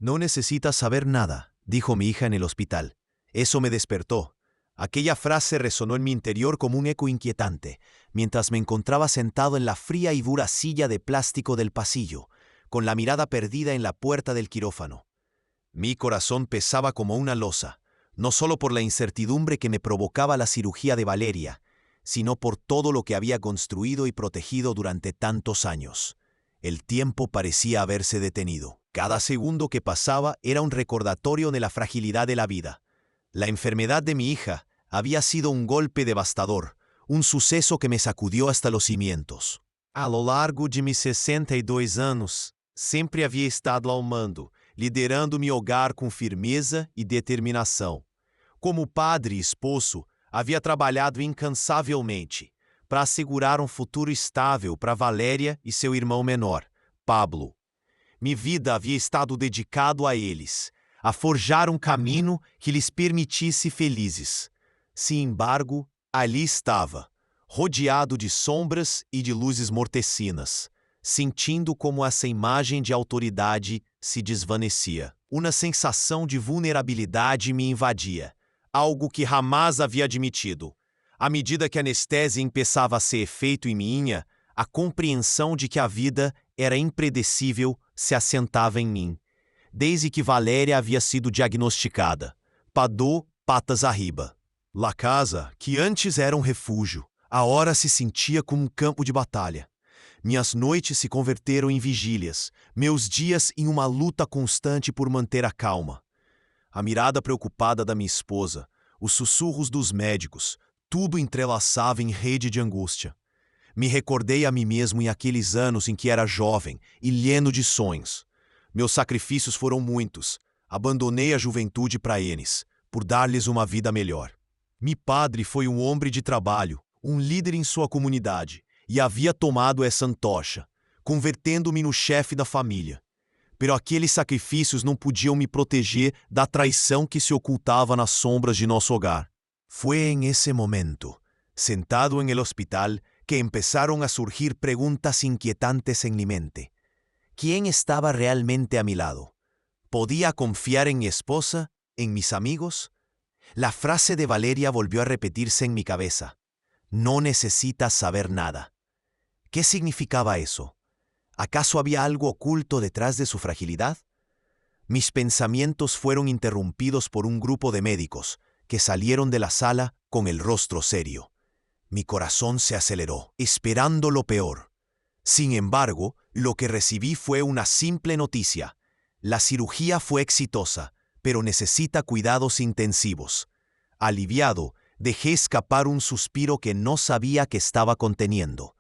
No necesitas saber nada, dijo mi hija en el hospital. Eso me despertó. Aquella frase resonó en mi interior como un eco inquietante, mientras me encontraba sentado en la fría y dura silla de plástico del pasillo, con la mirada perdida en la puerta del quirófano. Mi corazón pesaba como una losa, no solo por la incertidumbre que me provocaba la cirugía de Valeria, sino por todo lo que había construido y protegido durante tantos años. El tiempo parecía haberse detenido. Cada segundo que pasaba era un recordatorio de la fragilidad de la vida. La enfermedad de mi hija había sido un golpe devastador, un suceso que me sacudió hasta los cimientos. A lo largo de mis 62 anos, sempre havia estado ao mando, liderando mi hogar com firmeza e determinação. Como padre e esposo, havia trabalhado incansavelmente para assegurar um futuro estável para Valéria e seu irmão menor, Pablo. Minha vida havia estado dedicado a eles, a forjar um caminho que lhes permitisse felizes. Sin embargo, ali estava, rodeado de sombras e de luzes mortecinas, sentindo como essa imagem de autoridade se desvanecia. Uma sensação de vulnerabilidade me invadia, algo que jamais havia admitido. À medida que a anestesia começava a ser efeito em minha, a compreensão de que a vida era impredecível se assentava em mim. Desde que Valéria havia sido diagnosticada, padou patas arriba. La casa, que antes era um refúgio, agora se sentia como um campo de batalha. Minhas noites se converteram em vigílias, meus dias em uma luta constante por manter a calma. A mirada preocupada da minha esposa, os sussurros dos médicos, tudo entrelaçava em rede de angústia. Me recordei a mim mesmo em aqueles anos em que era jovem e lleno de sonhos. Meus sacrifícios foram muitos. Abandonei a juventude para eles, por dar-lhes uma vida melhor. Mi padre foi um homem de trabalho, um líder em sua comunidade, e havia tomado essa antorcha, convertendo-me no chefe da família. Pero aqueles sacrifícios não podiam me proteger da traição que se ocultava nas sombras de nosso hogar. Foi em esse momento, sentado en el hospital, que empezaron a surgir preguntas inquietantes en mi mente. ¿Quién estaba realmente a mi lado? ¿Podía confiar en mi esposa? ¿En mis amigos? La frase de Valeria volvió a repetirse en mi cabeza. No necesitas saber nada. ¿Qué significaba eso? ¿Acaso había algo oculto detrás de su fragilidad? Mis pensamientos fueron interrumpidos por un grupo de médicos que salieron de la sala con el rostro serio. Mi corazón se aceleró, esperando lo peor. Sin embargo, lo que recibí fue una simple noticia. La cirugía fue exitosa, pero necesita cuidados intensivos. Aliviado, dejé escapar un suspiro que no sabía que estaba conteniendo.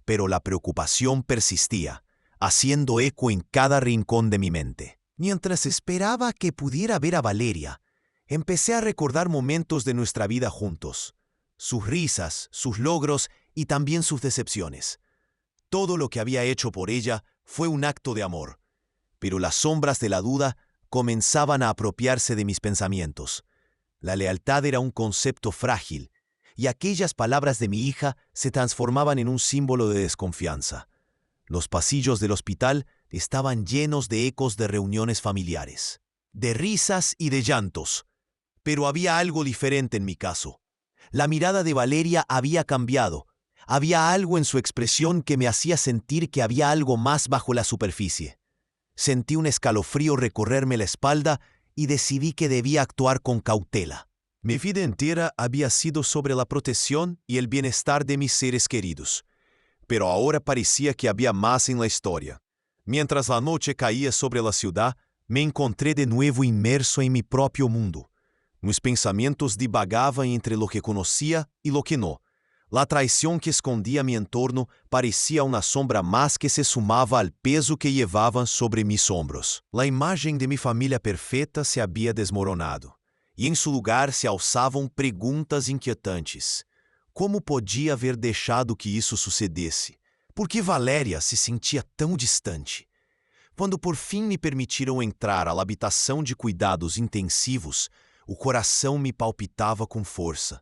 Pero la preocupación persistía, haciendo eco en cada rincón de mi mente. Mientras esperaba que pudiera ver a Valeria, empecé a recordar momentos de nuestra vida juntos. Sus risas, sus logros y también sus decepciones. Todo lo que había hecho por ella fue un acto de amor, pero las sombras de la duda comenzaban a apropiarse de mis pensamientos. La lealtad era un concepto frágil, y aquellas palabras de mi hija se transformaban en un símbolo de desconfianza. Los pasillos del hospital estaban llenos de ecos de reuniones familiares, de risas y de llantos, pero había algo diferente en mi caso. La mirada de Valeria había cambiado. Había algo en su expresión que me hacía sentir que había algo más bajo la superficie. Sentí un escalofrío recorrerme la espalda y decidí que debía actuar con cautela. Mi vida entera había sido sobre la protección y el bienestar de mis seres queridos, pero ahora parecía que había más en la historia. Mientras la noche caía sobre la ciudad, me encontré de nuevo inmerso en mi propio mundo. Mis pensamientos divagaban entre lo que conocía y lo que no. La traición que escondía mi entorno parecía una sombra más que se sumaba al peso que llevaban sobre mis hombros. La imagen de mi familia perfecta se había desmoronado, y en su lugar se alçavam preguntas inquietantes. Como podia haver deixado que isso sucedesse? Por que Valéria se sentia tão distante? Quando por fim me permitiram entrar à habitação de cuidados intensivos, o coração me palpitava com força.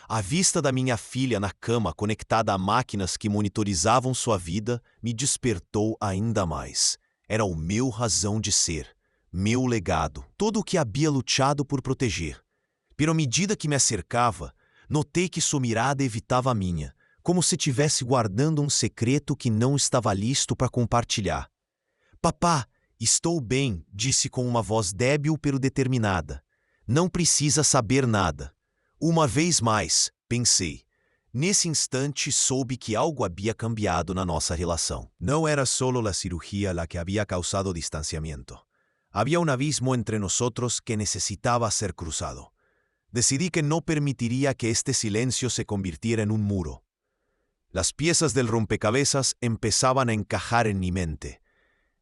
A vista da minha filha na cama conectada a máquinas que monitorizavam sua vida me despertou ainda mais. Era o meu razão de ser, meu legado, todo o que havia lutado por proteger. Pero à medida que me acercava, notei que sua mirada evitava a minha, como se estivesse guardando um secreto que não estava listo para compartilhar. Papá, estou bem, disse com uma voz débil pero determinada. Não precisa saber nada. Uma vez mais, pensei. Nesse instante soube que algo havia cambiado na nossa relação. Não era solo a cirurgia la que havia causado distanciamento. Había un abismo entre nosotros que necesitaba ser cruzado. Decidí que no permitiría que este silencio se convirtiera en un muro. Las piezas del rompecabezas empezaban a encajar en mi mente.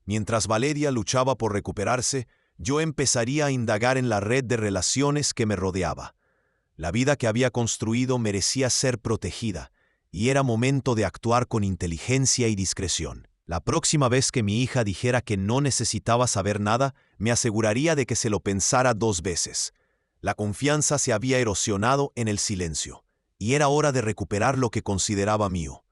Mientras Valeria luchaba por recuperarse, yo empezaría a indagar en la red de relaciones que me rodeaba. La vida que había construido merecía ser protegida, y era momento de actuar con inteligencia y discreción. La próxima vez que mi hija dijera que no necesitaba saber nada, me aseguraría de que se lo pensara 2 veces. La confianza se había erosionado en el silencio, y era hora de recuperar lo que consideraba mío.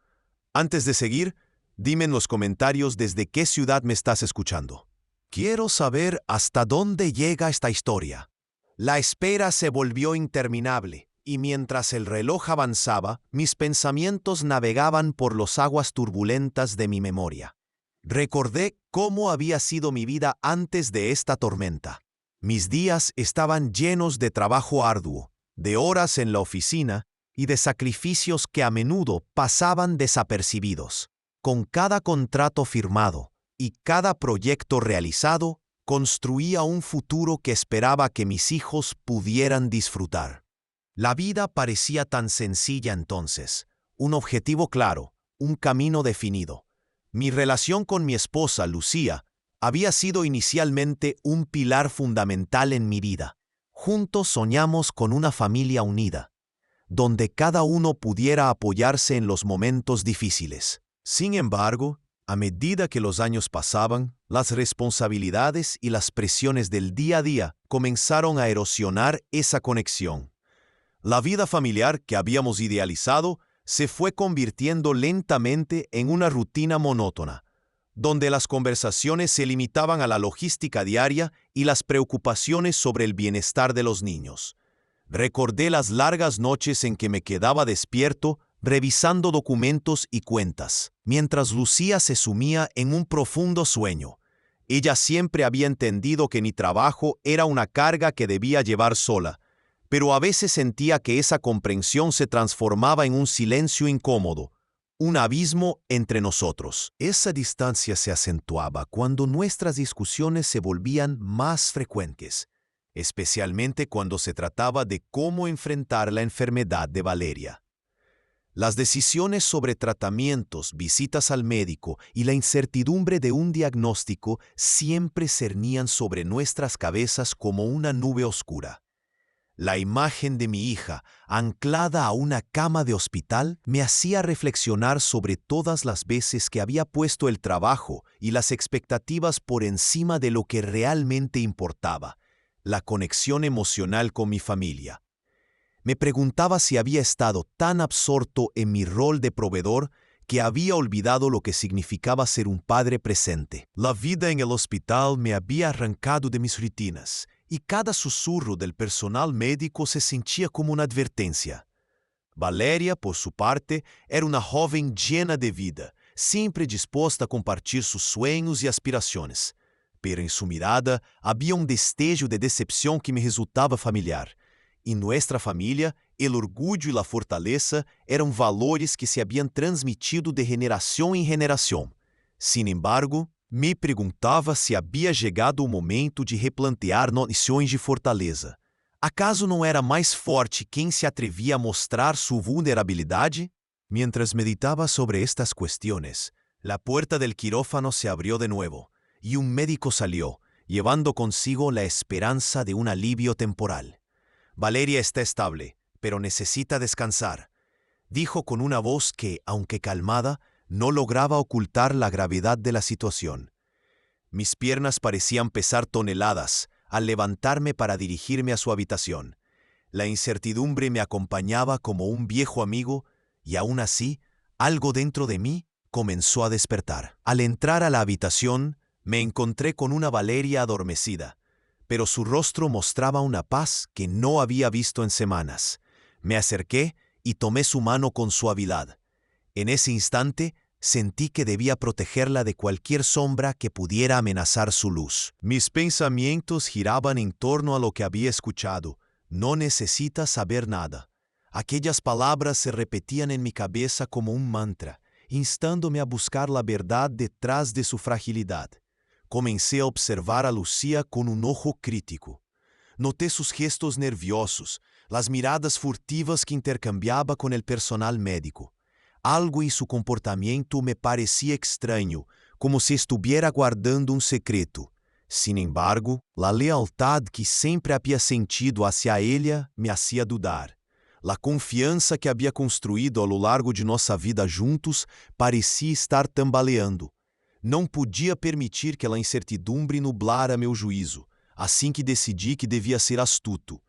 Antes de seguir, dime en los comentarios desde qué ciudad me estás escuchando. Quiero saber hasta dónde llega esta historia. La espera se volvió interminable, y mientras el reloj avanzaba, mis pensamientos navegaban por las aguas turbulentas de mi memoria. Recordé cómo había sido mi vida antes de esta tormenta. Mis días estaban llenos de trabajo arduo, de horas en la oficina y de sacrificios que a menudo pasaban desapercibidos. Con cada contrato firmado y cada proyecto realizado, construía un futuro que esperaba que mis hijos pudieran disfrutar. La vida parecía tan sencilla entonces, un objetivo claro, un camino definido. Mi relación con mi esposa, Lucía, había sido inicialmente un pilar fundamental en mi vida. Juntos soñamos con una familia unida, donde cada uno pudiera apoyarse en los momentos difíciles. Sin embargo, a medida que los años pasaban, las responsabilidades y las presiones del día a día comenzaron a erosionar esa conexión. La vida familiar que habíamos idealizado se fue convirtiendo lentamente en una rutina monótona, donde las conversaciones se limitaban a la logística diaria y las preocupaciones sobre el bienestar de los niños. Recordé las largas noches en que me quedaba despierto revisando documentos y cuentas, mientras Lucía se sumía en un profundo sueño. Ella siempre había entendido que mi trabajo era una carga que debía llevar sola, pero a veces sentía que esa comprensión se transformaba en un silencio incómodo, un abismo entre nosotros. Esa distancia se acentuaba cuando nuestras discusiones se volvían más frecuentes, especialmente cuando se trataba de cómo enfrentar la enfermedad de Valeria. Las decisiones sobre tratamientos, visitas al médico y la incertidumbre de un diagnóstico siempre cernían sobre nuestras cabezas como una nube oscura. La imagen de mi hija, anclada a una cama de hospital, me hacía reflexionar sobre todas las veces que había puesto el trabajo y las expectativas por encima de lo que realmente importaba, la conexión emocional con mi familia. Me preguntaba si había estado tan absorto en mi rol de proveedor que había olvidado lo que significaba ser un padre presente. La vida en el hospital me había arrancado de mis rutinas, y cada susurro del personal médico se sentía como una advertencia. Valeria, por su parte, era una joven llena de vida, siempre dispuesta a compartir sus sueños y aspiraciones. Pero en su mirada había un destello de decepción que me resultaba familiar. En nuestra familia, el orgullo y la fortaleza eran valores que se habían transmitido de generación en generación. Sin embargo, me preguntava se havia chegado o momento de replantear noções de fortaleza. ¿Acaso não era mais forte quem se atrevia a mostrar su vulnerabilidade? Mientras meditaba sobre estas cuestiones, la puerta del quirófano se abrió de nuevo, y un médico salió, llevando consigo la esperanza de un alivio temporal. Valeria está estable, pero necesita descansar, dijo con una voz que, aunque calmada, no lograba ocultar la gravedad de la situación. Mis piernas parecían pesar toneladas al levantarme para dirigirme a su habitación. La incertidumbre me acompañaba como un viejo amigo y aún así, algo dentro de mí comenzó a despertar. Al entrar a la habitación, Me encontré con una Valeria adormecida, pero su rostro mostraba una paz que no había visto en semanas. Me acerqué y tomé su mano con suavidad. En ese instante, sentí que debía protegerla de cualquier sombra que pudiera amenazar su luz. Mis pensamientos giraban en torno a lo que había escuchado. No necesitas saber nada. Aquellas palabras se repetían en mi cabeza como un mantra, instándome a buscar la verdad detrás de su fragilidad. Comencé a observar a Lucía con un ojo crítico. Noté sus gestos nerviosos, las miradas furtivas que intercambiaba con el personal médico. Algo en su comportamiento me parecía extraño, como si estuviera guardando un secreto. Sin embargo, la lealtad que siempre había sentido hacia ella me hacía dudar. La confianza que había construído a lo largo de nossa vida juntos parecia estar tambaleando. Não podia permitir que a incertidumbre nublara meu juízo, assim que decidi que devia ser astuto.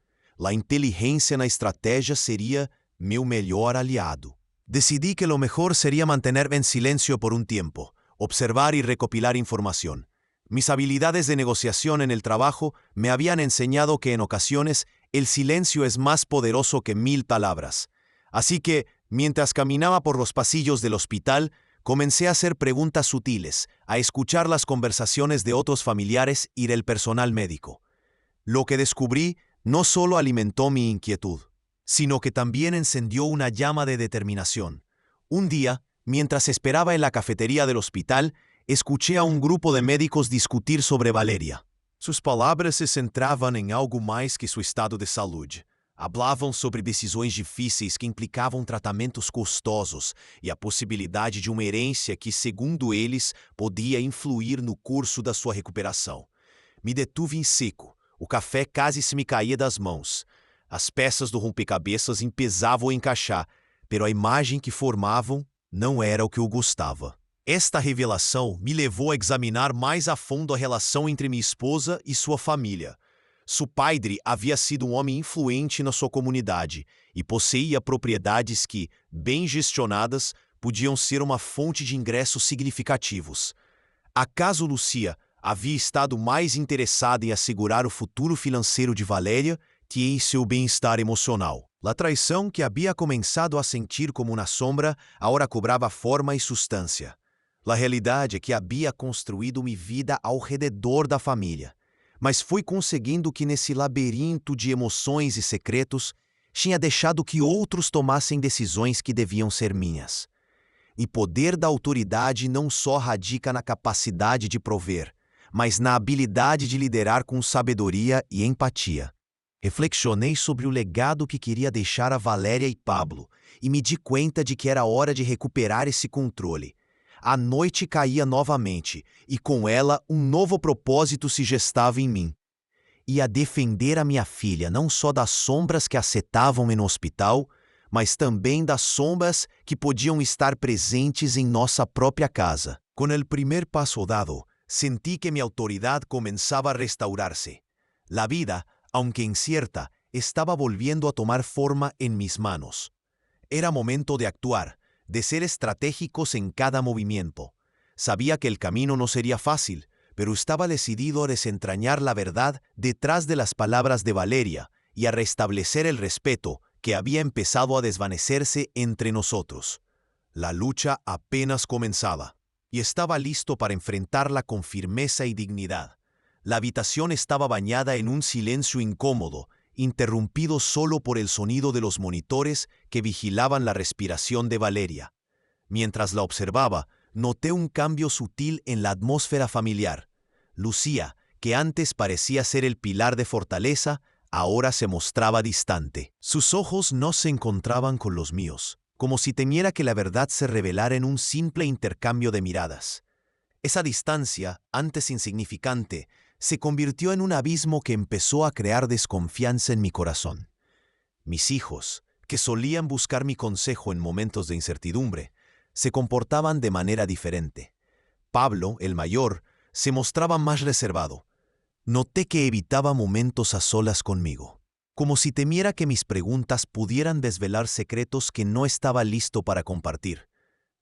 A inteligência na estratégia seria meu melhor aliado. Decidí que lo mejor sería mantenerme en silencio por un tiempo, observar y recopilar información. Mis habilidades de negociación en el trabajo me habían enseñado que en ocasiones el silencio es más poderoso que 1000 palabras. Así que, mientras caminaba por los pasillos del hospital, comencé a hacer preguntas sutiles, a escuchar las conversaciones de otros familiares y del personal médico. Lo que descubrí no solo alimentó mi inquietud, sino que también encendió una llama de determinación. Un día, mientras esperaba en la cafetería del hospital, escuché a un grupo de médicos discutir sobre Valeria. Sus palabras se centravam em algo mais que seu estado de saúde. Hablavam sobre decisões difíceis que implicavam tratamentos custosos e a possibilidade de uma herência que, segundo eles, podia influir no curso da sua recuperação. Me detuve em seco. O café quase se me caía das mãos. As peças do rompecabezas empezavam a encaixar, pero a imagem que formavam não era o que eu gostava. Esta revelação me levou a examinar mais a fundo a relação entre minha esposa e sua família. Seu padre havia sido um homem influente na sua comunidade e possuía propriedades que, bem gestionadas, podiam ser uma fonte de ingressos significativos. Acaso Lucía havia estado mais interessada em assegurar o futuro financeiro de Valéria que em seu bem-estar emocional? A traição que havia começado a sentir como uma sombra agora cobrava forma e substância. A realidade é que havia construído minha vida ao redor da família, mas fui conseguindo que nesse labirinto de emoções e secretos tinha deixado que outros tomassem decisões que deviam ser minhas. E poder da autoridade não só radica na capacidade de prover, mas na habilidade de liderar com sabedoria e empatia. Reflexionei sobre o legado que queria deixar a Valéria e Pablo e me di conta de que era hora de recuperar esse controle. A noite caía novamente e com ela um novo propósito se gestava em mim. Ia defender a minha filha não só das sombras que acetavam no hospital, mas também das sombras que podiam estar presentes em nossa própria casa. Com o primeiro passo dado, senti que minha autoridade começava a restaurar-se. A vida, aunque incierta, estaba volviendo a tomar forma en mis manos. Era momento de actuar, de ser estratégicos en cada movimiento. Sabía que el camino no sería fácil, pero estaba decidido a desentrañar la verdad detrás de las palabras de Valeria y a restablecer el respeto que había empezado a desvanecerse entre nosotros. La lucha apenas comenzaba, y estaba listo para enfrentarla con firmeza y dignidad. La habitación estaba bañada en un silencio incómodo, interrumpido solo por el sonido de los monitores que vigilaban la respiración de Valeria. Mientras la observaba, noté un cambio sutil en la atmósfera familiar. Lucía, que antes parecía ser el pilar de fortaleza, ahora se mostraba distante. Sus ojos no se encontraban con los míos, como si temiera que la verdad se revelara en un simple intercambio de miradas. Esa distancia, antes insignificante, se convirtió en un abismo que empezó a crear desconfianza en mi corazón. Mis hijos, que solían buscar mi consejo en momentos de incertidumbre, se comportaban de manera diferente. Pablo, el mayor, se mostraba más reservado. Noté que evitaba momentos a solas conmigo, como si temiera que mis preguntas pudieran desvelar secretos que no estaba listo para compartir.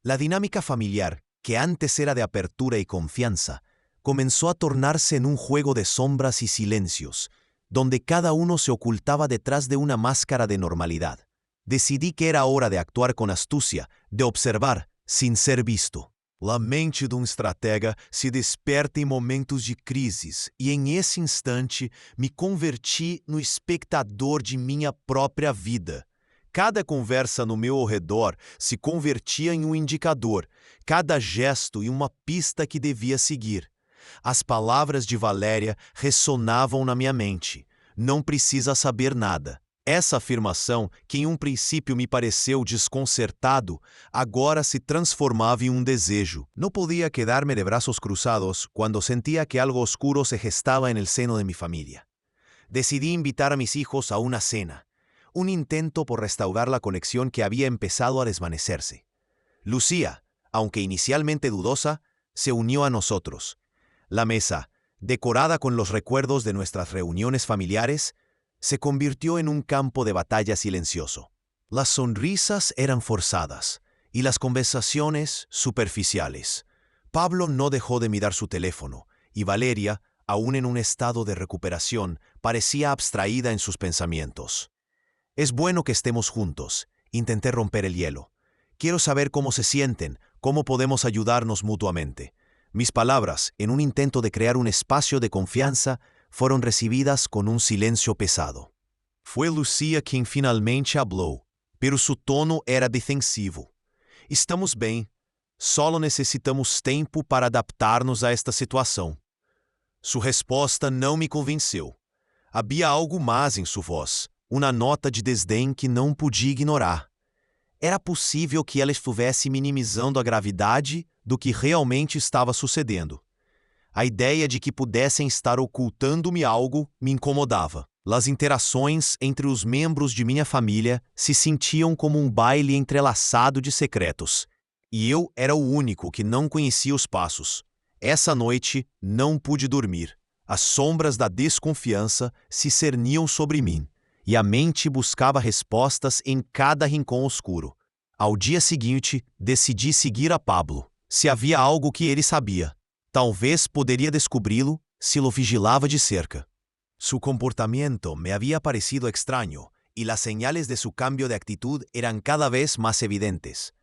La dinámica familiar, que antes era de apertura y confianza, comenzó a tornarse en un juego de sombras y silencios, donde cada uno se ocultaba detrás de una máscara de normalidad. Decidí que era hora de actuar con astucia, de observar sin ser visto. La mente de estratega se desperta em momentos de crises, e em esse instante me converti no espectador de minha própria vida. Cada conversa no meu redor se convertia em indicador, cada gesto em uma pista que devia seguir. As palavras de Valéria ressonavam na minha mente. Não precisa saber nada. Essa afirmação, que em princípio me pareceu desconcertado, agora se transformava em desejo. Não podia quedar-me de braços cruzados quando sentia que algo oscuro se gestava en el seno de mi familia. Decidí invitar a mis hijos a una cena, un intento por restaurar la conexión que había empezado a desvanecerse. Lucía, aunque inicialmente dudosa, se unió a nosotros. La mesa, decorada con los recuerdos de nuestras reuniones familiares, se convirtió en un campo de batalla silencioso. Las sonrisas eran forzadas y las conversaciones superficiales. Pablo no dejó de mirar su teléfono y Valeria, aún en un estado de recuperación, parecía abstraída en sus pensamientos. Es bueno que estemos juntos. Intenté romper el hielo. Quiero saber cómo se sienten, cómo podemos ayudarnos mutuamente. Mis palabras, en un intento de crear un espacio de confianza, fueron recibidas con un silencio pesado. Fue Lucía quien finalmente habló, pero su tono era defensivo. Estamos bem, solo necesitamos tempo para adaptar-nos a esta situação. Sua resposta não me convenceu. Havia algo mais em sua voz, uma nota de desdém que não podia ignorar. Era possível que ela estivesse minimizando a gravidade do que realmente estava sucedendo. A ideia de que pudessem estar ocultando-me algo me incomodava. As interações entre os membros de minha família se sentiam como um baile entrelaçado de secretos. E eu era o único que não conhecia os passos. Essa noite não pude dormir. As sombras da desconfiança se cerniam sobre mim, e a mente buscava respostas em cada rincão escuro. Ao dia seguinte, decidi seguir a Pablo. Se havia algo que ele sabia, talvez poderia descobri-lo se lo vigilava de cerca. Su comportamiento me había parecido extraño, y las señales de su cambio de actitud eran cada vez más evidentes.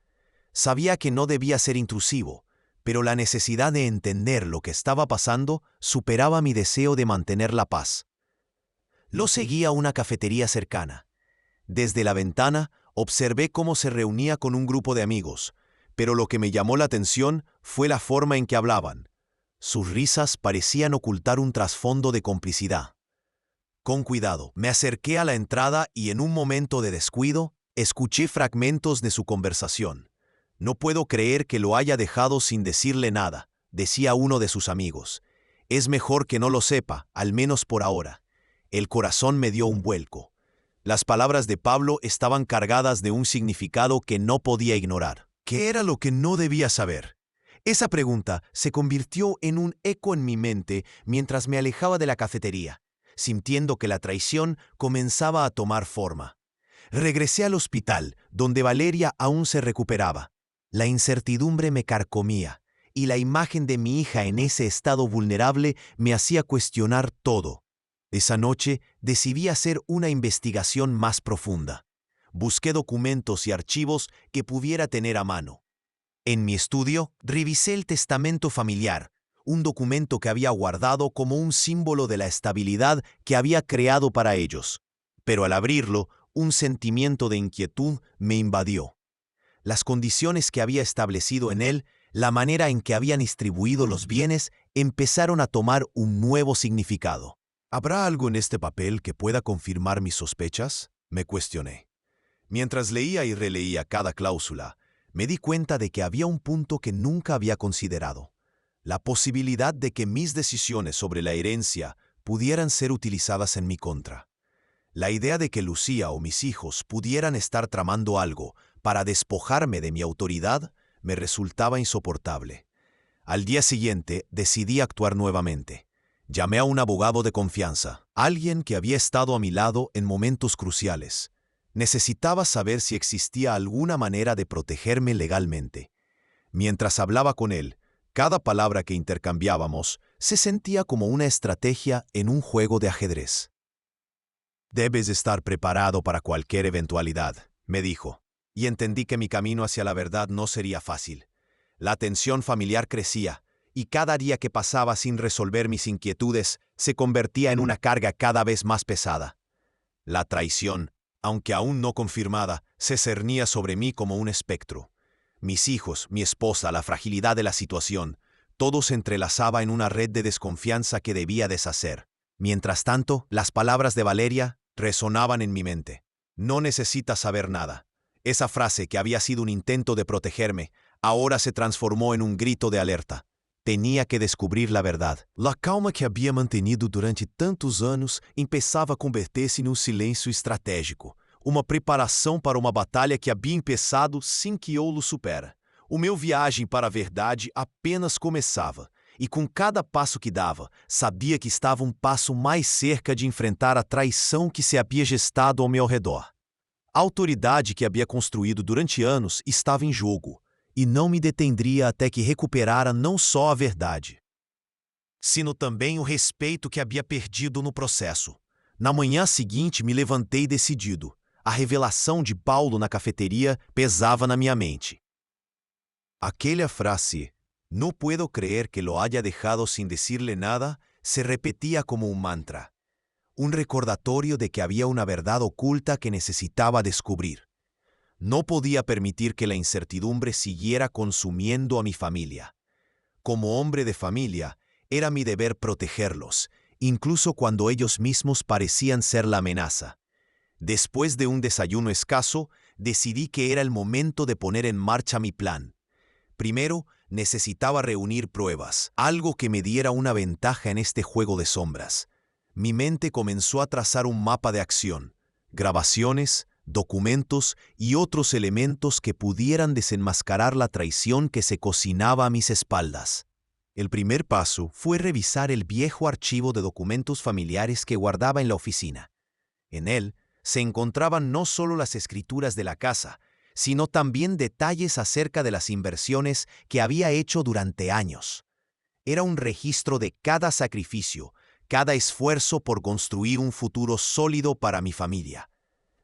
Sabía que no debía ser intrusivo, pero la necesidad de entender lo que estaba pasando superaba mi deseo de mantener la paz. Lo seguí a una cafetería cercana. Desde la ventana observé cómo se reunía con un grupo de amigos, pero lo que me llamó la atención fue la forma en que hablaban. Sus risas parecían ocultar un trasfondo de complicidad. Con cuidado, me acerqué a la entrada y en un momento de descuido, escuché fragmentos de su conversación. No puedo creer que lo haya dejado sin decirle nada, decía uno de sus amigos. Es mejor que no lo sepa, al menos por ahora. El corazón me dio un vuelco. Las palabras de Pablo estaban cargadas de un significado que no podía ignorar. ¿Qué era lo que no debía saber? Esa pregunta se convirtió en un eco en mi mente mientras me alejaba de la cafetería, sintiendo que la traición comenzaba a tomar forma. Regresé al hospital, donde Valeria aún se recuperaba. La incertidumbre me carcomía, y la imagen de mi hija en ese estado vulnerable me hacía cuestionar todo. Esa noche decidí hacer una investigación más profunda. Busqué documentos y archivos que pudiera tener a mano. En mi estudio, revisé el testamento familiar, un documento que había guardado como un símbolo de la estabilidad que había creado para ellos. Pero al abrirlo, un sentimiento de inquietud me invadió. Las condiciones que había establecido en él, la manera en que habían distribuido los bienes, empezaron a tomar un nuevo significado. ¿Habrá algo en este papel que pueda confirmar mis sospechas?, me cuestioné. Mientras leía y releía cada cláusula, me di cuenta de que había un punto que nunca había considerado: la posibilidad de que mis decisiones sobre la herencia pudieran ser utilizadas en mi contra. La idea de que Lucía o mis hijos pudieran estar tramando algo para despojarme de mi autoridad me resultaba insoportable. Al día siguiente decidí actuar nuevamente. Llamé a un abogado de confianza, alguien que había estado a mi lado en momentos cruciales. Necesitaba saber si existía alguna manera de protegerme legalmente. Mientras hablaba con él, cada palabra que intercambiábamos Se sentía como una estrategia en un juego de ajedrez. Debes estar preparado para cualquier eventualidad, me dijo, y entendí que mi camino hacia la verdad no sería fácil. La tensión familiar crecía, y cada día que pasaba sin resolver mis inquietudes se convertía en una carga cada vez más pesada. La traición, aunque aún no confirmada, se cernía sobre mí como un espectro. Mis hijos, mi esposa, la fragilidad de la situación, todo se entrelazaba en una red de desconfianza que debía deshacer. Mientras tanto, las palabras de Valeria resonaban en mi mente. No necesitas saber nada. Esa frase, que había sido un intento de protegerme, ahora se transformó en un grito de alerta. Tenía que descobrir la verdad. La calma que había mantenido durante tantos anos empezaba a converter-se num silêncio estratégico, uma preparação para uma batalha que havia empezado sem que eu lo supera. O meu viagem para a verdade apenas começava, e com cada passo que dava, sabia que estava um passo mais cerca de enfrentar a traição que se havia gestado ao meu redor. A autoridade que havia construído durante anos estava em jogo, e não me detendria até que recuperara não só a verdade, sino também o respeito que havia perdido no processo. Na manhã seguinte me levantei decidido. A revelação de Paulo na cafeteria pesava na minha mente. Aquela frase, "No puedo creer que lo haya dejado sin decirle nada", se repetía como un mantra. Un recordatorio de que había una verdad oculta que necesitaba descubrir. No podía permitir que la incertidumbre siguiera consumiendo a mi familia. Como hombre de familia, era mi deber protegerlos, incluso cuando ellos mismos parecían ser la amenaza. Después de un desayuno escaso, decidí que era el momento de poner en marcha mi plan. Primero, necesitaba reunir pruebas, algo que me diera una ventaja en este juego de sombras. Mi mente comenzó a trazar un mapa de acción, grabaciones, documentos y otros elementos que pudieran desenmascarar la traición que se cocinaba a mis espaldas. El primer paso fue revisar el viejo archivo de documentos familiares que guardaba en la oficina. En él se encontraban no solo las escrituras de la casa, sino también detalles acerca de las inversiones que había hecho durante años. Era un registro de cada sacrificio, cada esfuerzo por construir un futuro sólido para mi familia.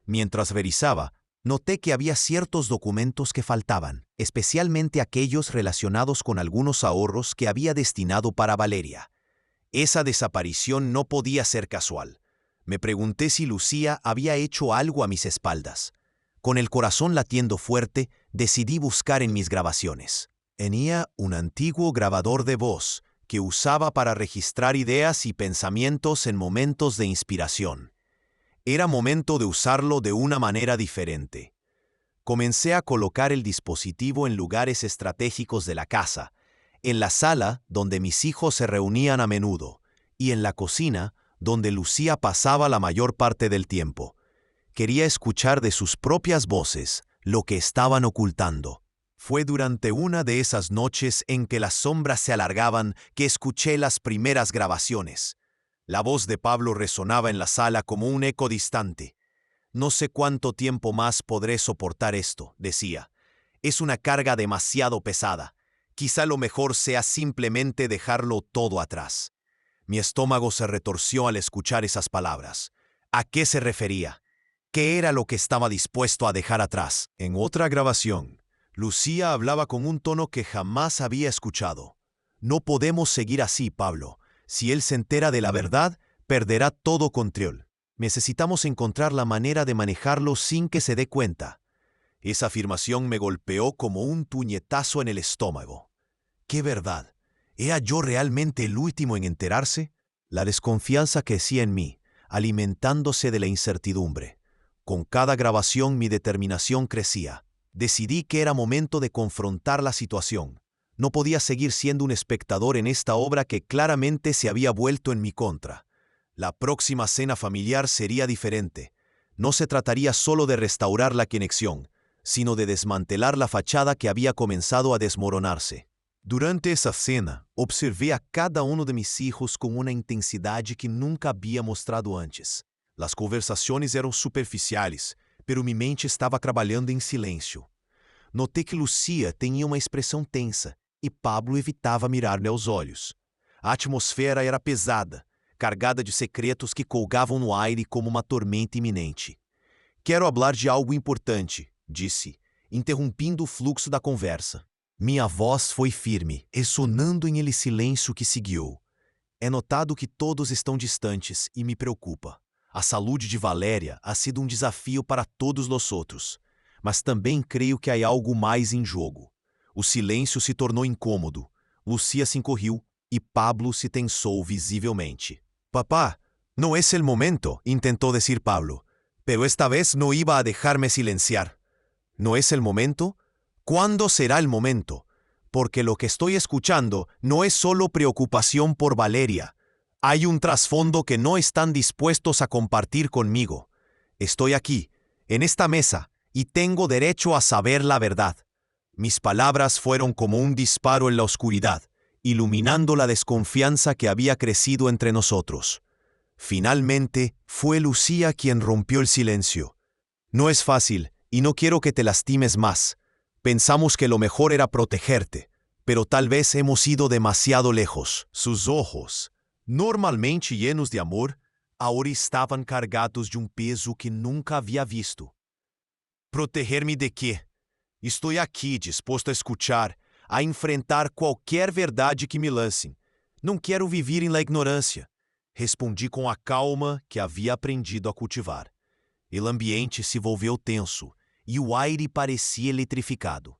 Mientras revisaba, noté que había ciertos documentos que faltaban, especialmente aquellos relacionados con algunos ahorros que había destinado para Valeria. Esa desaparición no podía ser casual. Me pregunté si Lucía había hecho algo a mis espaldas. Con el corazón latiendo fuerte, decidí buscar en mis grabaciones. Tenía un antiguo grabador de voz que usaba para registrar ideas y pensamientos en momentos de inspiración. Era momento de usarlo de una manera diferente. Comencé a colocar el dispositivo en lugares estratégicos de la casa, en la sala donde mis hijos se reunían a menudo, y en la cocina donde Lucía pasaba la mayor parte del tiempo. Quería escuchar de sus propias voces lo que estaban ocultando. Fue durante una de esas noches en que las sombras se alargaban que escuché las primeras grabaciones. La voz de Pablo resonaba en la sala como un eco distante. No sé cuánto tiempo más podré soportar esto, decía. Es una carga demasiado pesada. Quizá lo mejor sea simplemente dejarlo todo atrás. Mi estómago se retorció al escuchar esas palabras. ¿A qué se refería? ¿Qué era lo que estaba dispuesto a dejar atrás? En otra grabación, Lucía hablaba con un tono que jamás había escuchado. No podemos seguir así, Pablo. Si él se entera de la verdad, perderá todo control. Necesitamos encontrar la manera de manejarlo sin que se dé cuenta. Esa afirmación me golpeó como un puñetazo en el estómago. ¿Qué verdad? ¿Era yo realmente el último en enterarse? La desconfianza crecía en mí, alimentándose de la incertidumbre. Con cada grabación mi determinación crecía. Decidí que era momento de confrontar la situación. No podía seguir siendo un espectador en esta obra que claramente se había vuelto en mi contra. La próxima cena familiar sería diferente. No se trataría solo de restaurar la conexión, sino de desmantelar la fachada que había comenzado a desmoronarse. Durante esa cena, observé a cada uno de mis hijos con una intensidad que nunca había mostrado antes. Las conversaciones eran superficiales, pero mi mente estaba trabajando en silencio. Notei que Lucía tenía uma expressão tensa e Pablo evitava mirar-me aos olhos. A atmosfera era pesada, cargada de secretos que colgavam no aire como uma tormenta iminente. Quero hablar de algo importante, disse, interrompindo o fluxo da conversa. Minha voz foi firme, ressonando em ele silêncio que seguiu. É notado que todos estão distantes e me preocupa. A saúde de Valéria ha sido um desafio para todos nós outros, mas também creio que há algo mais em jogo. O silêncio se tornou incômodo. Lucia se encorriu e Pablo se tensou visivelmente. Papá, no es el momento, intentó decir Pablo, pero esta vez no iba a dejarme silenciar. ¿No es el momento? ¿Cuándo será el momento? Porque lo que estoy escuchando no es solo preocupación por Valeria. Hay un trasfondo que no están dispuestos a compartir conmigo. Estoy aquí, en esta mesa, y tengo derecho a saber la verdad. Mis palabras fueron como un disparo en la oscuridad, iluminando la desconfianza que había crecido entre nosotros. Finalmente, fue Lucía quien rompió el silencio. No es fácil, y no quiero que te lastimes más. Pensamos que lo mejor era protegerte, pero tal vez hemos ido demasiado lejos. Sus ojos, normalmente llenos de amor, ahora estaban cargados de un peso que nunca había visto. ¿Protegerme de qué? Estoy aquí dispuesto a escuchar, a enfrentar qualquer verdade que me lancem. Não quero viver em la ignorância. Respondi com a calma que havia aprendido a cultivar. O ambiente se volveu tenso e o aire parecia eletrificado.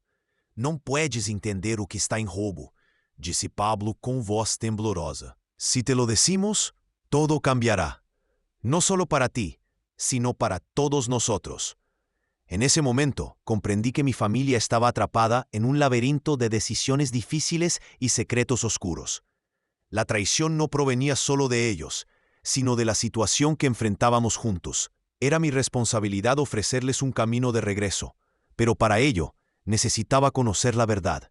Não puedes entender o que está em jogo, disse Pablo com voz temblorosa. Si te lo decimos, todo cambiará. No solo para ti, sino para todos nosotros. En ese momento, comprendí que mi familia estaba atrapada en un laberinto de decisiones difíciles y secretos oscuros. La traición no provenía solo de ellos, sino de la situación que enfrentábamos juntos. Era mi responsabilidad ofrecerles un camino de regreso, pero para ello necesitaba conocer la verdad.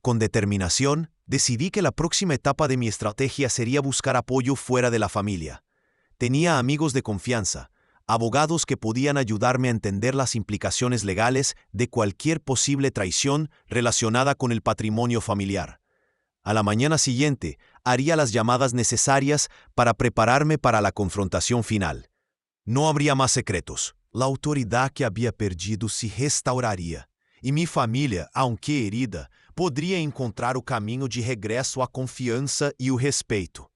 Con determinación, decidí que la próxima etapa de mi estrategia sería buscar apoyo fuera de la familia. Tenía amigos de confianza, abogados que podían ayudarme a entender las implicaciones legales de cualquier posible traición relacionada con el patrimonio familiar. A la mañana siguiente, haría las llamadas necesarias para prepararme para la confrontación final. No habría más secretos. La autoridad que había perdido se restauraría, y mi familia, aunque herida, podría encontrar o caminho de regresso à confiança e o respeito.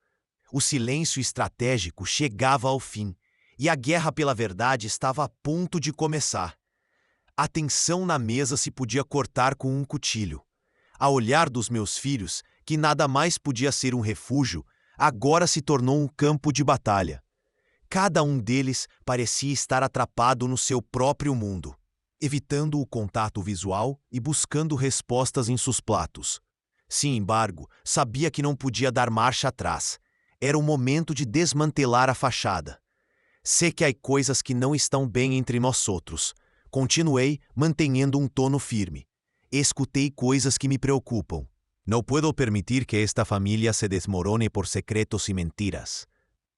O silêncio estratégico chegava ao fim, e a guerra pela verdade estava a ponto de começar. A tensão na mesa se podia cortar com um cuchillo. A olhar dos meus filhos, que nada mais podia ser um refúgio, agora se tornou um campo de batalha. Cada um deles parecia estar atrapado no seu próprio mundo, evitando o contato visual e buscando respostas em seus platos. Sin embargo, sabia que não podia dar marcha atrás. Era o momento de desmantelar a fachada. Sei que há coisas que não estão bem entre nós outros. Continuei, mantendo um tono firme. Escutei coisas que me preocupam. Não puedo permitir que esta família se desmorone por secretos y mentiras.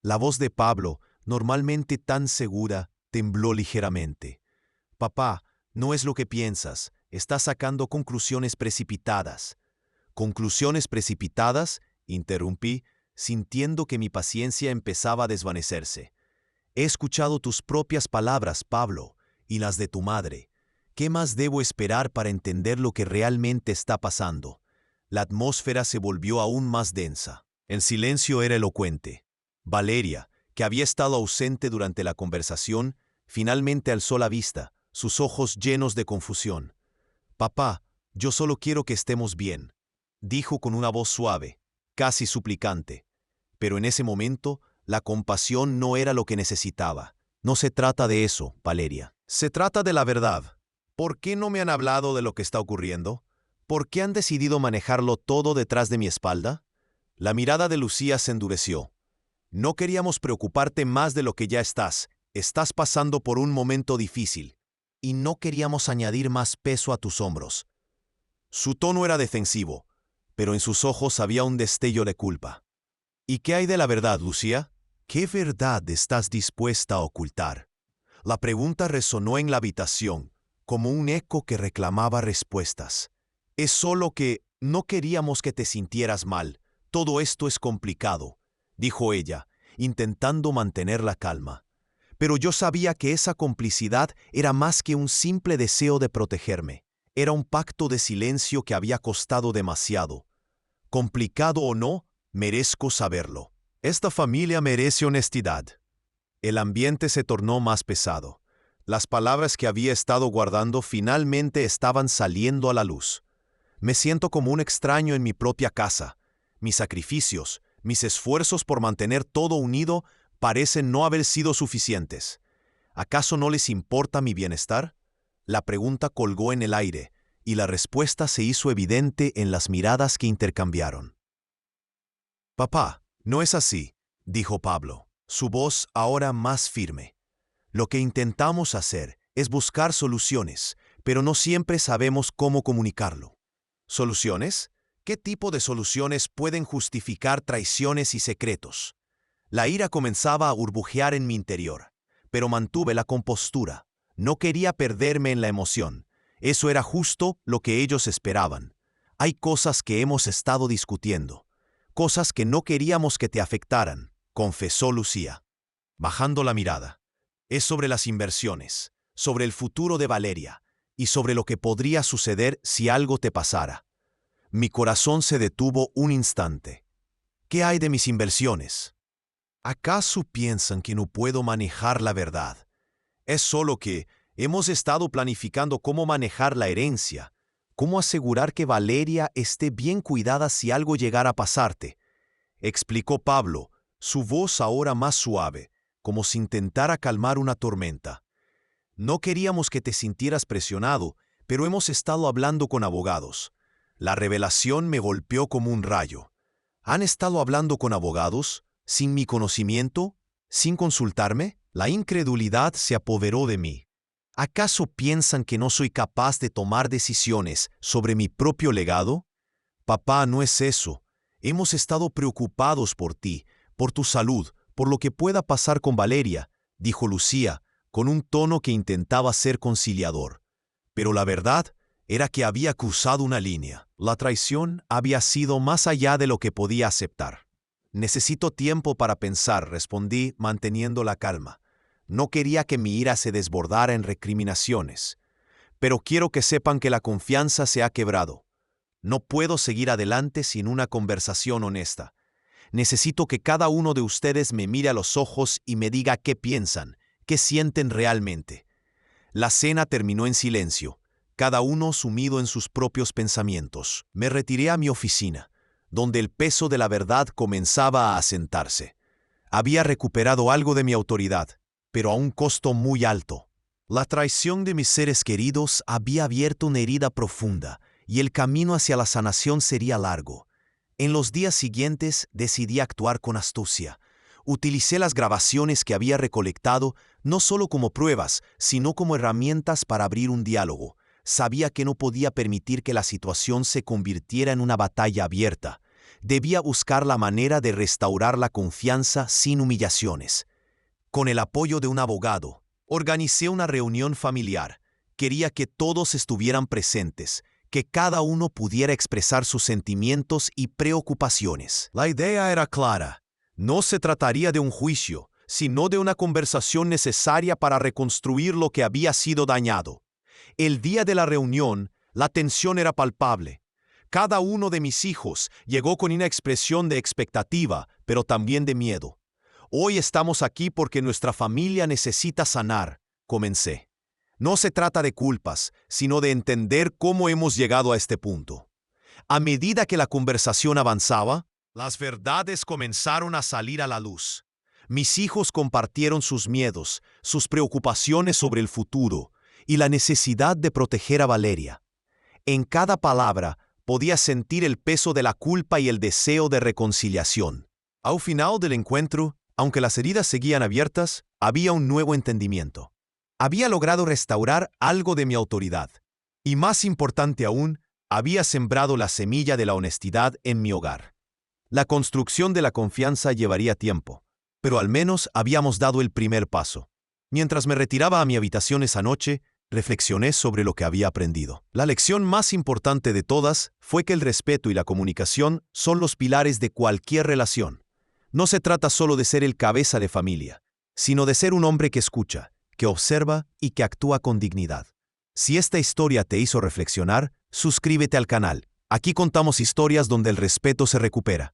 La voz de Pablo, normalmente tan segura, tembló ligeramente. Papá, no es lo que piensas. Estás sacando conclusiones precipitadas. ¿Conclusiones precipitadas? Interrumpí, sintiendo que mi paciencia empezaba a desvanecerse. He escuchado tus propias palabras, Pablo, y las de tu madre. ¿Qué más debo esperar para entender lo que realmente está pasando? La atmósfera se volvió aún más densa. El silencio era elocuente. Valeria, que había estado ausente durante la conversación, finalmente alzó la vista, sus ojos llenos de confusión. Papá, yo solo quiero que estemos bien, dijo con una voz suave, casi suplicante. Pero en ese momento, la compasión no era lo que necesitaba. No se trata de eso, Valeria. Se trata de la verdad. ¿Por qué no me han hablado de lo que está ocurriendo? ¿Por qué han decidido manejarlo todo detrás de mi espalda? La mirada de Lucía se endureció. No queríamos preocuparte más de lo que ya estás. Estás pasando por un momento difícil. Y no queríamos añadir más peso a tus hombros. Su tono era defensivo, pero en sus ojos había un destello de culpa. ¿Y qué hay de la verdad, Lucía? ¿Qué verdad estás dispuesta a ocultar? La pregunta resonó en la habitación, como un eco que reclamaba respuestas. Es solo que no queríamos que te sintieras mal, Todo esto es complicado, dijo ella, intentando mantener la calma. Pero yo sabía que esa complicidad era más que un simple deseo de protegerme. Era un pacto de silencio que había costado demasiado. Complicado o no, merezco saberlo. Esta familia merece honestidad. El ambiente se tornó más pesado. Las palabras que había estado guardando finalmente estaban saliendo a la luz. Me siento como un extraño en mi propia casa. Mis sacrificios, mis esfuerzos por mantener todo unido parecen no haber sido suficientes. ¿Acaso no les importa mi bienestar? La pregunta colgó en el aire, y la respuesta se hizo evidente en las miradas que intercambiaron. «Papá, no es así», dijo Pablo, su voz ahora más firme. «Lo que intentamos hacer es buscar soluciones, pero no siempre sabemos cómo comunicarlo». ¿Soluciones? ¿Qué tipo de soluciones pueden justificar traiciones y secretos? La ira comenzaba a burbujear en mi interior, pero mantuve la compostura. No quería perderme en la emoción. Eso era justo lo que ellos esperaban. Hay cosas que hemos estado discutiendo, cosas que no queríamos que te afectaran, confesó Lucía, bajando la mirada. Es sobre las inversiones, sobre el futuro de Valeria y sobre lo que podría suceder si algo te pasara. Mi corazón se detuvo un instante. ¿Qué hay de mis inversiones? ¿Acaso piensan que no puedo manejar la verdad? Es solo que hemos estado planificando cómo manejar la herencia, cómo asegurar que Valeria esté bien cuidada si algo llegara a pasarte, explicó Pablo, su voz ahora más suave, como si intentara calmar una tormenta. No queríamos que te sintieras presionado, pero hemos estado hablando con abogados. La revelación me golpeó como un rayo. ¿Han estado hablando con abogados? ¿Sin mi conocimiento? ¿Sin consultarme? La incredulidad se apoderó de mí. ¿Acaso piensan que no soy capaz de tomar decisiones sobre mi propio legado? Papá, no es eso. Hemos estado preocupados por ti, por tu salud, por lo que pueda pasar con Valeria, dijo Lucía, con un tono que intentaba ser conciliador. Pero la verdad era que había cruzado una línea. La traición había sido más allá de lo que podía aceptar. Necesito tiempo para pensar, respondí, manteniendo la calma. No quería que mi ira se desbordara en recriminaciones. Pero quiero que sepan que la confianza se ha quebrado. No puedo seguir adelante sin una conversación honesta. Necesito que cada uno de ustedes me mire a los ojos y me diga qué piensan, qué sienten realmente. La cena terminó en silencio, cada uno sumido en sus propios pensamientos. Me retiré a mi oficina, donde el peso de la verdad comenzaba a asentarse. Había recuperado algo de mi autoridad, pero a un costo muy alto. La traición de mis seres queridos había abierto una herida profunda, y el camino hacia la sanación sería largo. En los días siguientes decidí actuar con astucia. Utilicé las grabaciones que había recolectado no solo como pruebas, sino como herramientas para abrir un diálogo. Sabía que no podía permitir que la situación se convirtiera en una batalla abierta. Debía buscar la manera de restaurar la confianza sin humillaciones. Con el apoyo de un abogado, organicé una reunión familiar. Quería que todos estuvieran presentes, que cada uno pudiera expresar sus sentimientos y preocupaciones. La idea era clara. No se trataría de un juicio, sino de una conversación necesaria para reconstruir lo que había sido dañado. El día de la reunión, la tensión era palpable. Cada uno de mis hijos llegó con una expresión de expectativa, pero también de miedo. Hoy estamos aquí porque nuestra familia necesita sanar, comencé. No se trata de culpas, sino de entender cómo hemos llegado a este punto. A medida que la conversación avanzaba, las verdades comenzaron a salir a la luz. Mis hijos compartieron sus miedos, sus preocupaciones sobre el futuro y la necesidad de proteger a Valeria. En cada palabra podía sentir el peso de la culpa y el deseo de reconciliación. Al final del encuentro, aunque las heridas seguían abiertas, había un nuevo entendimiento. Había logrado restaurar algo de mi autoridad. Y más importante aún, había sembrado la semilla de la honestidad en mi hogar. La construcción de la confianza llevaría tiempo, pero al menos habíamos dado el primer paso. Mientras me retiraba a mi habitación esa noche, Reflexioné sobre lo que había aprendido. La lección más importante de todas fue que el respeto y la comunicación son los pilares de cualquier relación. No se trata solo de ser el cabeza de familia, sino de ser un hombre que escucha, que observa y que actúa con dignidad. Si esta historia te hizo reflexionar, suscríbete al canal. Aquí contamos historias donde el respeto se recupera.